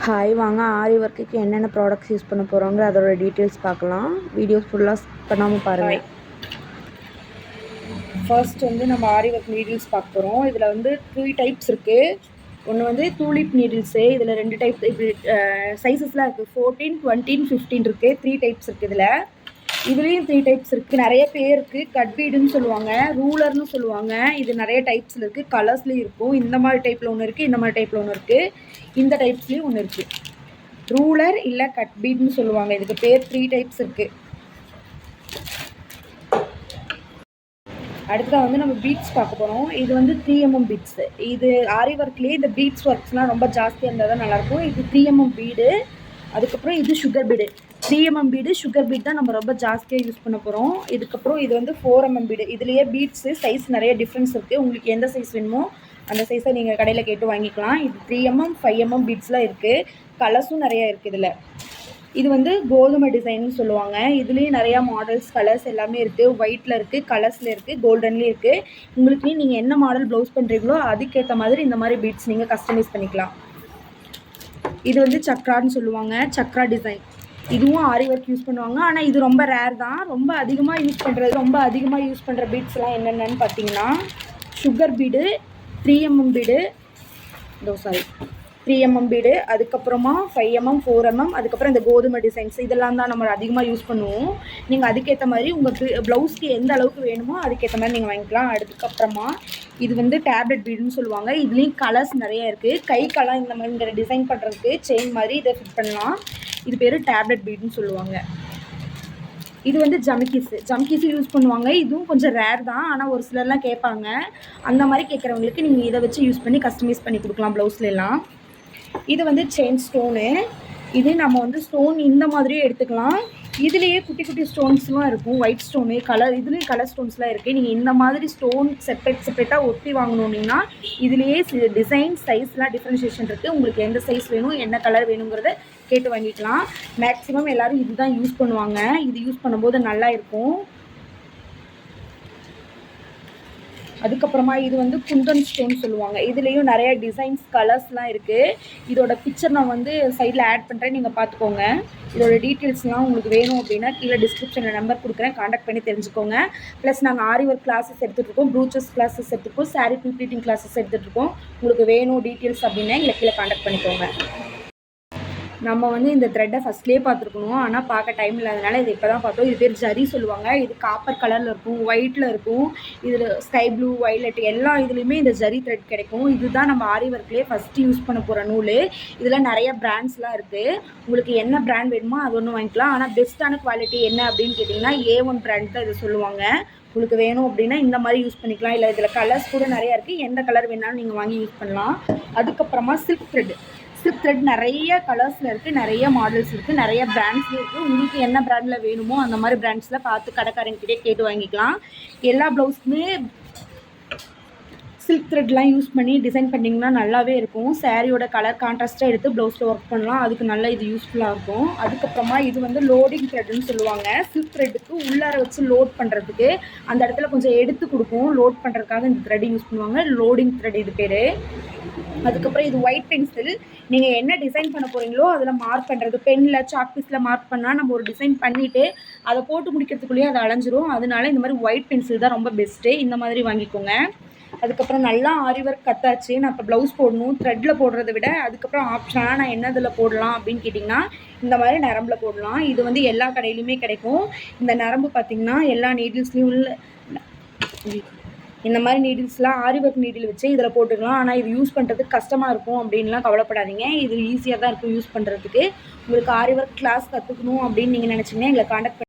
Hi வாங்க ஆரி ஒர்க்குக்கு என்னென்ன ப்ராடக்ட்ஸ் யூஸ் பண்ண போகிறோங்கிற அதோட டீட்டெயில்ஸ் பார்க்கலாம். வீடியோஸ் ஃபுல்லாக ஸ்கிப் பண்ணாமல் பாருங்கள். ஃபர்ஸ்ட் வந்து நம்ம ஆரி ஒர்க் நீடில்ஸ் பார்க்க போகிறோம். இதில் வந்து 3 டைப்ஸ் இருக்குது. ஒன்று வந்து டூலிப் நீடில்ஸு, இதில் 2 டைப் இப்படி சைஸஸ்லாம் இருக்குது. 14, 20, 15 இருக்குது. 3 டைப்ஸ் இருக்குது. இதுலேயும் 3 டைப்ஸ் இருக்குது. நிறைய பேர் இருக்குது. கட் பீடுன்னு சொல்லுவாங்க, ரூலர்னு சொல்லுவாங்க. இது நிறைய டைப்ஸில் இருக்குது. கலர்ஸ்லேயும் இருக்கும். இந்த மாதிரி டைப்பில் ஒன்று இருக்குது, இந்த மாதிரி டைப்பில் ஒன்று இருக்குது, இந்த டைப்ஸ்லேயும் ஒன்று இருக்குது. ரூலர் இல்லை கட் பீட்னு சொல்லுவாங்க. இதுக்கு பேர் 3 டைப்ஸ் இருக்குது. அடுத்ததாக வந்து நம்ம பீட்ஸ் பார்க்க போகிறோம். இது வந்து 3mm பீட்ஸு. இது ஆரி ஒர்க்லேயே இந்த பீட்ஸ் ஒர்க்ஸ்லாம் ரொம்ப ஜாஸ்தியாக இருந்தால் தான் நல்லாயிருக்கும். இது 3mm பீடு. அதுக்கப்புறம் இது சுகர் பீடு. 3mm பீடு, சுகர் பீட் தான் நம்ம ரொம்ப ஜாஸ்தியாக யூஸ் பண்ண போகிறோம். இதுக்கப்புறம் இது வந்து 4mm பீடு. இதுலேயே பீட்ஸு சைஸ் நிறைய டிஃப்ரென்ஸ் இருக்குது. உங்களுக்கு எந்த சைஸ் வேணுமோ அந்த சைஸை நீங்கள் கடையில் கேட்டு வாங்கிக்கலாம். இது 3mm 5mm பீட்ஸ்லாம் இருக்குது. கலர்ஸும் நிறையா இருக்குது இதில். இது வந்து கோதுமை டிசைன்னு சொல்லுவாங்க. இதுலேயும் நிறையா மாடல்ஸ், கலர்ஸ் எல்லாமே இருக்குது. ஒயிட்டில் இருக்குது, கலர்ஸில் இருக்குது, கோல்டன்லேயும் இருக்குது. உங்களுக்கு நீங்கள் என்ன மாடல் ப்ளவுஸ் பண்ணுறீங்களோ அதுக்கேற்ற மாதிரி இந்த மாதிரி பீட்ஸ் நீங்கள் கஸ்டமைஸ் பண்ணிக்கலாம். இது வந்து சக்ரான்னு சொல்லுவாங்க, சக்ரா டிசைன். இதுவும் ஆரி ஒர்க் யூஸ் பண்ணுவாங்க. ஆனால் இது ரொம்ப ரேர் தான். ரொம்ப அதிகமாக யூஸ் பண்ணுற பீட்ஸ்லாம் என்னென்னு பார்த்தீங்கன்னா sugar bead, 3mm bead, 3mm bead, அதுக்கப்புறமா 5mm, 4mm, அதுக்கப்புறம் இந்த கோதுமை டிசைன்ஸ் இதெல்லாம் தான் நம்ம அதிகமாக யூஸ் பண்ணுவோம். நீங்கள் அதுக்கேற்ற மாதிரி உங்கள் ப்ளவுஸ்க்கு எந்த அளவுக்கு வேணுமோ அதுக்கேற்ற மாதிரி நீங்கள் வாங்கிக்கலாம். அதுக்கப்புறமா இது வந்து டேப்லெட் பீடுன்னு சொல்லுவாங்க. இதுலேயும் கலர்ஸ் நிறைய இருக்குது. கைக்கெல்லாம் இந்த மாதிரி டிசைன் பண்ணுறதுக்கு செயின் மாதிரி இதை ஃபிட் பண்ணலாம். இது பேர் டேப்லெட் பீடுன்னு சொல்லுவாங்க. இது வந்து ஜம்கீஸு யூஸ் பண்ணுவாங்க. இதுவும் கொஞ்சம் ரேர் தான். ஆனால் ஒரு சிலர்லாம் கேட்பாங்க. அந்த மாதிரி கேட்குறவங்களுக்கு நீங்கள் இதை வச்சு யூஸ் பண்ணி கஸ்டமைஸ் பண்ணி கொடுக்கலாம் ப்ளவுஸ்லாம். இது வந்து செயின் ஸ்டோனு. இது நம்ம வந்து ஸ்டோன் இந்த மாதிரியே எடுத்துக்கலாம். இதுலேயே குட்டி குட்டி ஸ்டோன்ஸ்லாம் இருக்கும். ஒயிட் ஸ்டோனு, கலர், இதுலேயும் கலர் ஸ்டோன்ஸ்லாம் இருக்குது. நீங்கள் இந்த மாதிரி ஸ்டோன் செப்பரேட்டாக ஒட்டி வாங்கணுன்னா இதுலேயே டிசைன், சைஸ்லாம் டிஃப்ரென்ஷியேஷன் இருக்குது. உங்களுக்கு எந்த சைஸ் வேணும், என்ன கலர் வேணுங்கிறத கேட்டு வாங்கிக்கலாம். மேக்ஸிமம் எல்லோரும் இது தான் யூஸ் பண்ணுவாங்க. இது யூஸ் பண்ணும்போது நல்லா இருக்கும். அதுக்கப்புறமா இது வந்து குந்தன் ஸ்டோன் சொல்லுவாங்க. இதுலேயும் நிறைய டிசைன்ஸ், கலர்ஸ்லாம் இருக்குது. இதோட பிக்சர் நான் வந்து சைடில் ஆட் பண்ணுறேன், நீங்கள் பார்த்துக்கோங்க. இதோட டீட்டெயில்ஸ்லாம் உங்களுக்கு வேணும் அப்படின்னா கீழே டிஸ்கிரிப்ஷனில் நம்பர் கொடுக்குறேன், காண்டாக்ட் பண்ணி தெரிஞ்சுக்கோங்க. ப்ளஸ் நாங்கள் ஆரி ஒர்க் கிளாஸஸ் எடுத்துகிட்ருக்கோம், ப்ரூச்சஸ் கிளாஸஸ் எடுத்துருக்கோம், சாரீ ப்ளீட்டிங் கிளாஸஸ் எடுத்துகிட்ருக்கோம். உங்களுக்கு வேணும் டீட்டெயில்ஸ் அப்படின்னா எங்களை கீழே காண்டாக்ட் பண்ணிக்கோங்க. நம்ம வந்து இந்த த்ரெட்டை ஃபஸ்ட்லேயே பார்த்துருக்கணும், ஆனால் பார்க்க டைம் இல்லாதனால இது இப்போ தான் பார்த்தோம். இது பேர் ஜரி சொல்லுவாங்க. இது காப்பர் கலரில் இருக்கும், ஒயிட்டில் இருக்கும். இதில் ஸ்கை ப்ளூ, வைலட் எல்லா இதுலேயுமே இந்த ஜரி த்ரெட் கிடைக்கும். இதுதான் நம்ம ஆரி ஒர்க்லேயே ஃபஸ்ட்டு யூஸ் பண்ண போகிற நூல். இதில் நிறைய பிராண்ட்ஸ்லாம் இருக்குது. உங்களுக்கு என்ன பிராண்ட் வேணுமோ அது ஒன்று வாங்கிக்கலாம். ஆனால் பெஸ்ட்டான குவாலிட்டி என்ன அப்படின்னு கேட்டிங்கன்னா A1 பிராண்ட் தான் இதை சொல்லுவாங்க. உங்களுக்கு வேணும் அப்படின்னா இந்த மாதிரி யூஸ் பண்ணிக்கலாம். இல்லை இதில் கலர்ஸ் கூட நிறையா இருக்குது. எந்த கலர் வேணாலும் நீங்கள் வாங்கி யூஸ் பண்ணலாம். அதுக்கப்புறமா சில்க் த்ரெட் நிறைய கலர்ஸில் இருக்குது, நிறைய மாடல்ஸ் இருக்குது, நிறைய பிராண்ட்ஸில் இருக்குது. உங்களுக்கு என்ன பிராண்டில் வேணுமோ அந்த மாதிரி பிராண்ட்ஸில் பார்த்து கடைக்காரங்கிட்டே கேட்டு வாங்கிக்கலாம். எல்லா ப்ளவுஸுக்குமே சில்க் த்ரெட்லாம் யூஸ் பண்ணி டிசைன் பண்ணிங்கன்னா நல்லாவே இருக்கும். சாரியோட கலர் கான்ட்ராஸ்ட்டாக எடுத்து ப்ளவுஸில் ஒர்க் பண்ணலாம். அதுக்கு நல்லா இது யூஸ்ஃபுல்லாக இருக்கும். அதுக்கப்புறமா இது வந்து லோடிங் த்ரெட்னு சொல்லுவாங்க. சில்க் த்ரெட்டுக்கு உள்ளார வச்சு லோட் பண்ணுறதுக்கு அந்த இடத்துல கொஞ்சம் எடுத்து கொடுக்கும். லோட் பண்ணுறதுக்காக இந்த த்ரெட் யூஸ் பண்ணுவாங்க. லோடிங் த்ரெட் இது பேர். அதுக்கப்புறம் இது ஒயிட் பென்சில். நீங்கள் என்ன டிசைன் பண்ண போகிறீங்களோ அதில் மார்க் பண்ணுறது. பெனில், சாக் பீஸில் மார்க் பண்ணால் நம்ம ஒரு டிசைன் பண்ணிவிட்டு அதை போட்டு முடிக்கிறதுக்குள்ளேயே அதை அலைஞ்சிரும். அதனால இந்த மாதிரி ஒயிட் பென்சில் தான் ரொம்ப பெஸ்ட்டு. இந்த மாதிரி வாங்கிக்கோங்க. அதுக்கப்புறம் நல்லா ஆரி ஒர்க் கற்றாச்சு. நான் இப்போ ப்ளவுஸ் போடணும். த்ரெட்டில் போடுறத விட அதுக்கப்புறம் ஆப்ஷனாக நான் என்னதில் போடலாம் அப்படின்னு கேட்டிங்கன்னா இந்த மாதிரி நரம்பில் போடலாம். இது வந்து எல்லா கடையிலையுமே கிடைக்கும். இந்த நரம்பு பார்த்திங்கன்னா எல்லா நீடில்ஸ்லேயும் உள்ள இந்த மாதிரி நீடில்ஸ்லாம் ஆரி ஒர்க் நீடில் வச்சு இதில் போட்டுக்கலாம். ஆனால் இது யூஸ் பண்ணுறதுக்கு கஷ்டமாக இருக்கும் அப்படின்லாம் கவலைப்படாதீங்க. இது ஈஸியாக தான் இருக்கும் யூஸ் பண்ணுறதுக்கு. உங்களுக்கு ஆரி ஒர்க் கிளாஸ் கற்றுக்கணும் அப்படின்னு நீங்கள் நினச்சிங்கன்னா எங்களை காண்டாக்ட்